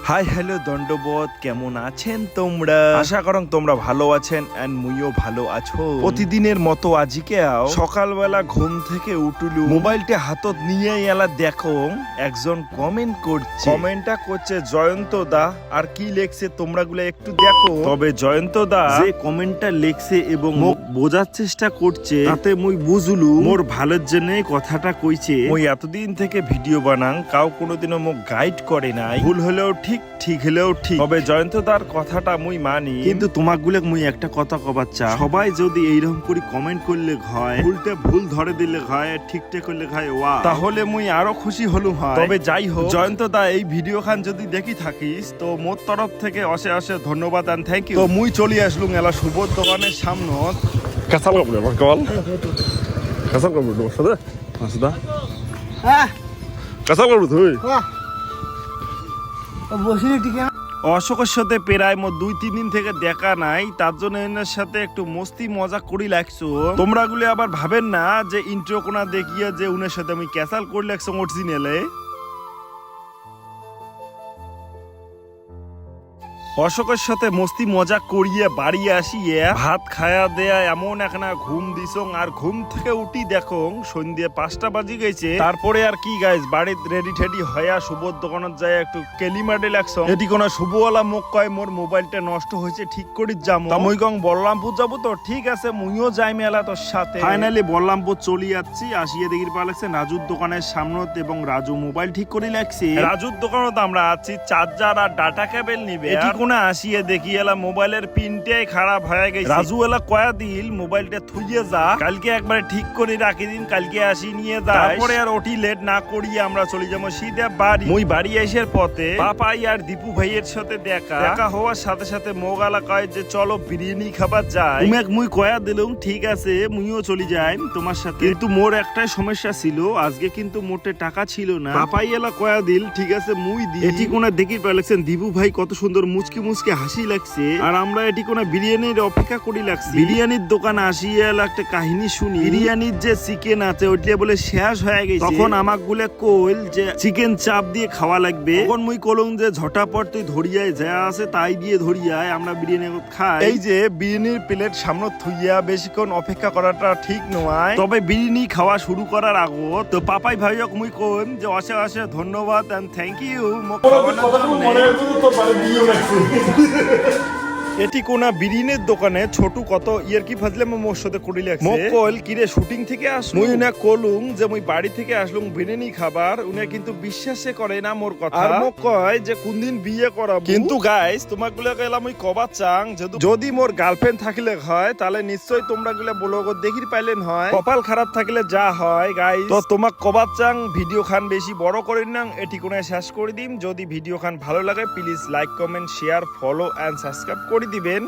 Hi hello দণ্ডবোধ, কেমন আছেন তোমরা? আশা করং তোমরা ভালো আছেন এন্ড মুইও ভালো আছো। প্রতিদিনের মতো আজকেও সকালবেলা ঘুম থেকে উঠলু, মোবাইলটা হাতত নিয়ে এলা দেখো একজন কমেন্ট করছে। কমেন্টটা করছে জয়ন্ত দা, আর কি লেখছে তোমরা গুলো একটু দেখো। তবে জয়ন্ত দা যে কমেন্টটা লেখছে এবং বোঝার চেষ্টা করছে, তাতে মুই বুঝলু মোর ভালোর জন্য কথাটা কইছে। মুই এতদিন থেকে ভিডিও বানাং, কাউ কোনোদিনও মোক গাইড করে নাই। ভুল হলেও ঠিক হলেও ঠিক। তবে জয়ন্ত দার কথাটা মুই মানি, কিন্তু তোমাক গুলে মুই একটা কথা কবার চা, সবাই যদি এইরকম করে কমেন্ট করলে হয়, ভুলটা ভুল ধরে দিলে হয়, ঠিকঠাক করলে হয় ওয়া, তাহলে মুই আরো খুশি হলু হয়। তবে যাই হোক, জয়ন্ত দা এই ভিডিও খান যদি দেখি থাকিস, তো মোর তরফ থেকে অশেষ ধন্যবাদ এন্ড থ্যাংক ইউ। তো মুই চলি আসলুম এলা সুবোধ দোকানের সামনে। কাঁচাল কাপড় আমার কল কাঁচাল কাপড় তোমার সাথে আসদা কাঁচাল কাপড় তুই অশোকের সাথে প্রায় মোট 2-3 দিন থেকে দেখা নাই, তার জন্য এনার সাথে একটু মস্তি মজা করি লাগছো। তোমরা গুলি আবার ভাবেন না যে ইন্ট্রো কোনা দেখিয়ে যে উনার সাথে আমি ক্যাসাল করে লাগছো অরিজিনালে। অশোকের সাথে মস্তি মজা করিয়ে বাড়ি আসিয়ে ভাত খায়া দেয়া এমন একনা ঘুম দিছং, আর ঘুম থেকে উঠি দেখো সন্ধ্যে 5টা বাজি গেছে। তারপরে আর কি গাইজ, বাড়ির রেডি ঠেডি হয়া শুভর দোকানত যায় একটু কেলিমাডে লাগছো। এটি কোন শুভওয়ালা মুখ কয় মোর মোবাইলটা নষ্ট হয়েছে, ঠিক করি যাবো। মুই কং বলরামপুর যাবো, তো ঠিক আছে মুইও যাই মেলা তোর সাথে। ফাইনালি বলরামপুর চলি যাচ্ছি, আসিয়ে দেখি পা লাগছে রাজুর দোকানের সামনত, এবং রাজু মোবাইল ঠিক করে লাগছে। রাজুর দোকানত আমরা আছি চার্জার আর ডাটা কেবল নিবে। আসিয়ে দেখি এলা মোবাইলের পিনটাই খারাপ হয়ে গেছে। রাজু এলা কয়া দিল মোবাইলটা থুইয়ে যা, কালকে একবার ঠিক করে রাখি দিন, কালকে আসি নিয়ে যা। তারপরে আর ওটি লেট না করিয়ে আমরা চলে যাবো সিধা বাড়ি। মুই বাড়ি আসার পথে পাপাই আর দীপু ভাইয়ের সাথে দেখা হওয়ার সাথে সাথে মোগালা কয় যে চলো বিরিয়ানি খাবার যাই। মুই কয়া দিলুম ঠিক আছে মুইও চলে যাই তোমার সাথে, কিন্তু মোর একটাই সমস্যা ছিল, আজকে কিন্তু মোটে টাকা ছিল না। পাপাই এলা কয়া দিল ঠিক আছে মুই দি। এটি কোনা দেখি পাইলেন দীপু ভাই কত সুন্দর মুচকি মুচকি হাসি লাগছে, আর আমরা এটি কোনা বিরিয়ানির অপেক্ষা করি লাগছি। বিরিয়ানির দোকানে আসিয়ে একটা কাহিনী শুনি, বিরিয়ানির যে চিকেন আছে ওইটা বলে শেষ হয়ে গেছে। তখন আমাক গুলে কইল যে চিকেন চাপ দিয়ে খাওয়া লাগবে। তখন মুই কলম যে ঝটাপট তুই ধরিয়ায় যা আছে তাই দিয়ে ধরিয়ায় আমরা বিরিয়ানি খাই। এই যে বিরিয়ানির প্লেট সামনে থুইয়া বেশিক্ষণ অপেক্ষা করাটা ঠিক নয়। তবে বিরিয়ানি খাওয়া শুরু করার আগত তো পাপাই ভাইয়ক মুই কইম যে অশেষ ধন্যবাদ এন্ড থ্যাংক ইউ। এটি কোনা বিরিয়ানির দোকানে ছোট কত ইয়ার কি ফাজলে মোর সাথে করি লাগছে। মোক কল কিরে শুটিং থেকে আসলুম, মুই না কলুম যে মুই বাড়ি থেকে আসলুম বিরিয়ানি খাবার। উনি কিন্তু বিশ্বাসে করে না মোর কথা, আর মোক কয় যে কোন দিন বিয়ে করাবো। কিন্তু গাইস তোমাক গুলা কইলাম মুই কবার চাং যদি মোর গার্লফ্রেন্ড থাকিলে হয়, তাহলে নিশ্চয়ই তোমরা গুলা ব্লগ দেখির পাইলেন হয়। কপাল খারাপ থাকলে যা হয় গাইস, তো তোমাক কবার চাং ভিডিও খান বেশি বড় করে না এটি কোনা শেষ করে দিম। যদি ভিডিও খান ভালো লাগে please like comment share follow and subscribe করে দিবেন।